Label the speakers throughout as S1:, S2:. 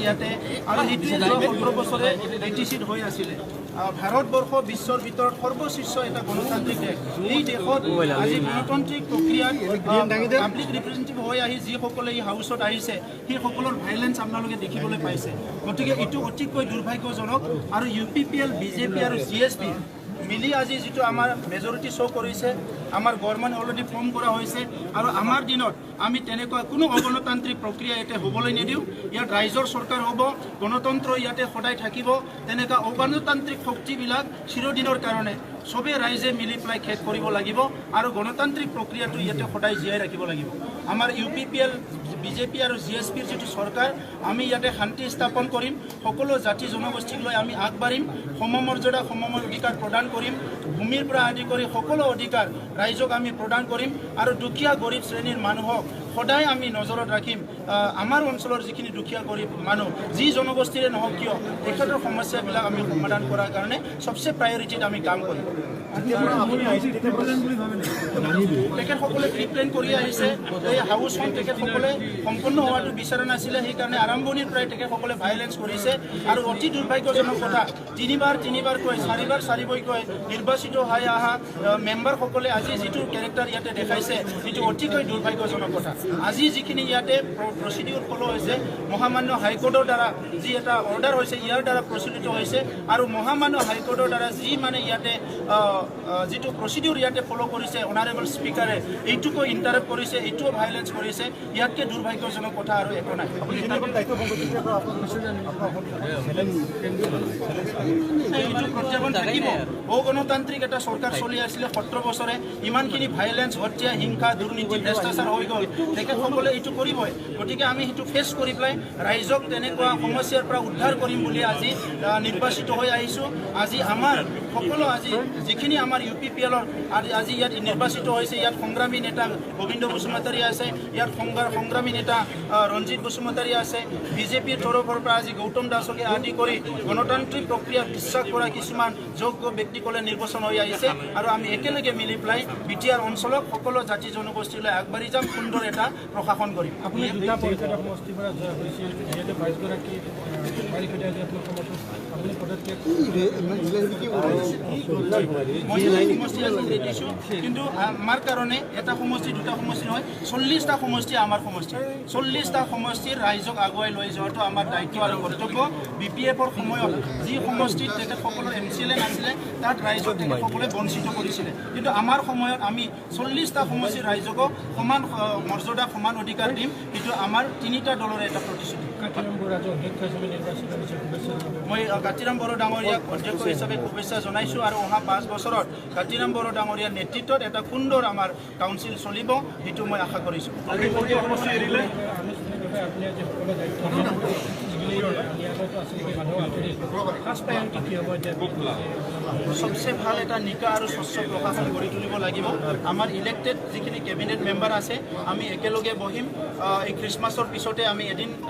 S1: ইয়াতে আৰু এইটোৱে 17 বছৰে এটিচিড হৈ আছিলে ভাৰতবৰ্ষ বিশ্বৰ ভিতৰত সৰ্বশীৰ্ষ এটা গণতান্ত্ৰিক দেশ এই দেশত আজি গণতান্ত্ৰিক প্ৰক্ৰিয়াত পাব্লিক ৰিপ্ৰেজেণ্টেটিভ হৈ আহি যিসকলে এই হাউচত আহিছে সেইসকলৰ ভাইলেঞ্চ আপোনালোকে দেখিবলৈ পাইছে গতিকে এইটো অতিকৈ দুৰ্ভাগ্যজনক আৰু UPPL BJP আৰু GSP মিলি আজি যেটো আমাৰ মেজৰিটি শো কৰিছে আমাৰ গভৰ্ণমেণ্ট অলৰেডি ফৰ্ম কৰা হৈছে আৰু আমাৰ দিনত আমি তেনেকুৱা কোনো অগণতান্ত্ৰিক প্ৰক্ৰিয়া এতে হ'বলৈ নিদিও ইয়াত ৰাইজৰ চৰকাৰ হ'ব গণতন্ত্ৰ ইয়াতে সদায় থাকিব তেনেকুৱা অগণতান্ত্ৰিক শক্তিবিলাক চিৰদিনৰ কাৰণে সবে ৰাইজে মিলি প্লাই খেক কৰিব লাগিব আৰু গণতান্ত্ৰিক প্ৰক্ৰিয়াটো ইয়াতে সদায় জীয়াই ৰাখিব লাগিব আমাৰ UPPL BJP আৰু GSPৰ যেটো চৰকাৰ আমি ইয়াতে শান্তি স্থাপন কৰিম সকলো জাতি জনগোষ্ঠীক লৈ আমি আগবাঢ়িম সমমৰ্যাদা সমমৰ অধিকাৰ প্ৰদান কৰিম ভূমিৰ পৰা আদি কৰি সকলো অধিকাৰ ৰাইজক আমি প্ৰদান কৰিম আৰু দুখীয়া গৰীব শ্ৰেণীৰ মানুহক সদায় আমি নজৰত ৰাখিম আমাৰ অঞ্চলৰ যিখিনি দুখীয়া গৰীব মানুহ যি জনগোষ্ঠীৰে নহওক কিয় তেখেতৰ সমস্যাবিলাক আমি সমাধান কৰাৰ কাৰণে সবচে প্ৰায়োৰিটিত আমি কাম কৰিম তেখেতসকলে প্ৰিপ্লেন কৰি আহিছে এই হাউচখন তেখেতসকলে সম্পূৰ্ণ হোৱাটো বিচৰা নাছিলে সেইকাৰণে আৰম্ভণিৰ পৰাই তেখেতসকলে ভাইলেঞ্চ কৰিছে আৰু অতি দুৰ্ভাগ্যজনক কথা তিনিবাৰকৈ চাৰিবাৰকৈ নিৰ্বাচিত হৈ অহা মেম্বাৰসকলে আজি যিটো কেৰেক্টাৰ ইয়াতে দেখাইছে সেইটো অতিকৈ দুৰ্ভাগ্যজনক কথা আজি যিখিনি ইয়াতে প্ৰচিডিউৰ ফলো হৈছে মহামান্য হাইকোৰ্টৰ দ্বাৰা যি এটা অৰ্ডাৰ হৈছে ইয়াৰ দ্বাৰা প্ৰচলিত হৈছে আৰু মহামান্য হাইকোৰ্টৰ দ্বাৰা যি মানে ইয়াতে যেটো প্ৰচিডিউৰ ইয়াতে ফলো কৰিছে অনাৰেবল স্পিকাৰে এইটোকো ইন্টাৰাপ্ট কৰিছে এইটোও ভাইলেঞ্চ কৰিছে ইয়াতকে দুৰ্ভাগ্যজনক কথা আৰু একো নাই এইটো প্ৰত্যাহ্বান থাকিব অগণতান্ত্ৰিক এটা চৰকাৰ চলি আছিলে 17 বছৰে ইমানখিনি ভাইলেঞ্চ হত্যা হিংসা দুৰ্নীতি ভ্ৰষ্টাচাৰ হৈ গ'ল তেখেতসকলে এইটো কৰিবই গতিকে আমি সেইটো ফেচ কৰি পেলাই ৰাইজক তেনেকুৱা সমস্যাৰ পৰা উদ্ধাৰ কৰিম বুলি আজি নিৰ্বাচিত হৈ আহিছোঁ আজি আমাৰ সকলো আজি যিখিনি আমাৰ UPPLৰ আজি ইয়াত নিৰ্বাচিত হৈছে ইয়াত সংগ্ৰামী নেতা গোবিন্দ বসুমতাৰী আছে ইয়াত সংগ্ৰামী নেতা ৰঞ্জিত বসুমতাৰী আছে BJPৰ তৰফৰ পৰা আজি গৌতম দাসকে আদি কৰি গণতান্ত্ৰিক প্ৰক্ৰিয়া বিশ্বাস কৰা কিছুমান যোগ্য ব্যক্তিসকলে নিৰ্বাচন হৈ আহিছে আৰু আমি একেলগে মিলি পেলাই BTR অঞ্চলক সকলো জাতি জনগোষ্ঠীলৈ আগবাঢ়ি যাম সুন্দৰ এটা প্ৰশাসন কৰিম আপুনি দুটা পঞ্চায়ত সমষ্টিৰ পৰা জয় হৈছে যিহেতু 22 গৰাকী আপুনি পদক্ষেপ কিন্তু আমাৰ কাৰণে এটা সমষ্টি দুটা সমষ্টি নহয় 40টা সমষ্টি আমাৰ সমষ্টি 40টা সমষ্টিৰ ৰাইজক আগুৱাই লৈ যোৱাটো আমাৰ দায়িত্ব আৰু কৰ্তব্য BPFৰ সময়ত যি সমষ্টিত তেখেতসকলৰ MCLA নাছিলে তাত ৰাইজক তেখেতসকলে বঞ্চিত কৰিছিলে কিন্তু আমাৰ সময়ত আমি 40টা সমষ্টিৰ ৰাইজক সমান মৰ্যাদা সমান অধিকাৰ দিম কিন্তু আমাৰ তিনিটা দলৰ এটা প্ৰতিশ্ৰুতি মই কাতিৰাম বড়ো ডাঙৰীয়াক অধ্যক্ষ হিচাপে শুভেচ্ছা জনাইছোঁ আৰু অহা 5 বছৰত কাতিৰাম বড়ো ডাঙৰীয়াৰ নেতৃত্বত এটা সুন্দৰ আমাৰ কাউন্সিল চলিব সেইটো মই আশা কৰিছোঁ সবচেয়ে ভাল এটা নিকা আৰু স্বচ্ছ প্ৰশাসন গঢ়ি তুলিব লাগিব আমাৰ ইলেক্টেড যিখিনি কেবিনেট মেম্বাৰ আছে আমি একেলগে বহিম এই খ্ৰীষ্টমাছৰ পিছতে আমি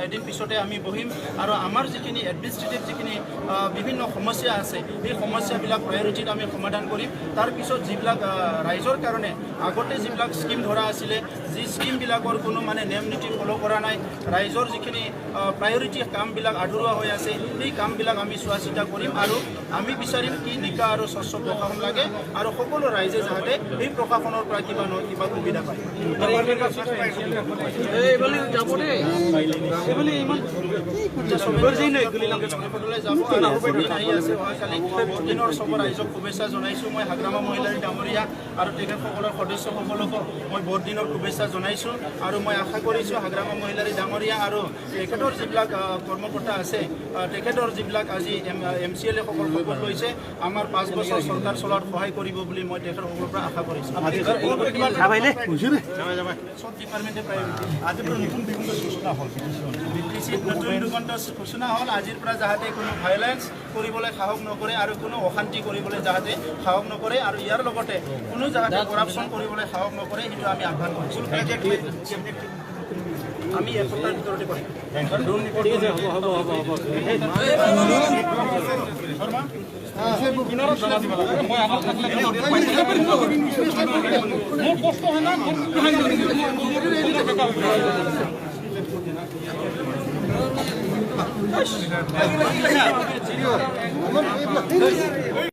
S1: এদিন পিছতে আমি বহিম আৰু আমাৰ যিখিনি এডমিনিষ্ট্ৰেটিভ যিখিনি বিভিন্ন সমস্যা আছে এই সমস্যাবিলাক প্ৰায়োৰিটিত আমি সমাধান কৰিম তাৰপিছত যিবিলাক ৰাইজৰ কাৰণে আগতে যিবিলাক স্কিম ধৰা আছিলে যি স্কিমবিলাকৰ কোনো মানে নিয়ম নীতি ফলো কৰা নাই ৰাইজৰ যিখিনি প্ৰায়োৰিটি কামবিলাক আধৰুৱা হৈ আছে এই কামবিলাক আমি চোৱা চিতা কৰিম আৰু আমি বিচাৰিম কি নিকা আৰু স্বচ্ছ প্ৰশাসন লাগে আৰু সকলো ৰাইজে যাতে এই প্ৰশাসনৰ পৰা কিবা নহয় কিবা সুবিধা পায় ৰাইজক শুভেচ্ছা জনাইছোঁ মই হাগ্ৰামা মহিলাৰী ডাঙৰীয়া আৰু তেখেতসকলৰ সদস্যসকলকো মই বহুত দিনৰ শুভেচ্ছা জনাইছোঁ আৰু মই আশা কৰিছোঁ হাগ্ৰামা মহিলাৰী ডাঙৰীয়া আৰু তেখেতৰ যিবিলাক কৰ্মকৰ্তা আছে তেখেতৰ যিবিলাক আজি MCLA সকল শপত লৈছে আমাৰ 5 বছৰ চৰকাৰ চলোৱাত সহায় কৰিব বুলি মই তেখেতসকলৰ পৰা আশা কৰিছোঁ সব ডিপাৰ্টমেণ্টে আজি নতুন দিগন্ত ঘোষণা হ'ল আজিৰ পৰা যাতে কোনো ভাইলেঞ্চ কৰিবলৈ সাহস নকৰে আৰু কোনো অশান্তি কৰিবলৈ যাতে সাহস নকৰে আৰু ইয়াৰ লগতে কোনো যাতে কৰাপশ্যন কৰিবলৈ সাহস নকৰে সেইটো আমি আহ্বান কৰিছোঁ আমি এসপ্তাহৰ ভিতৰতে কৰিম
S2: মোৰ কষ্ট হয় না
S1: নিশ্চিতভাৱে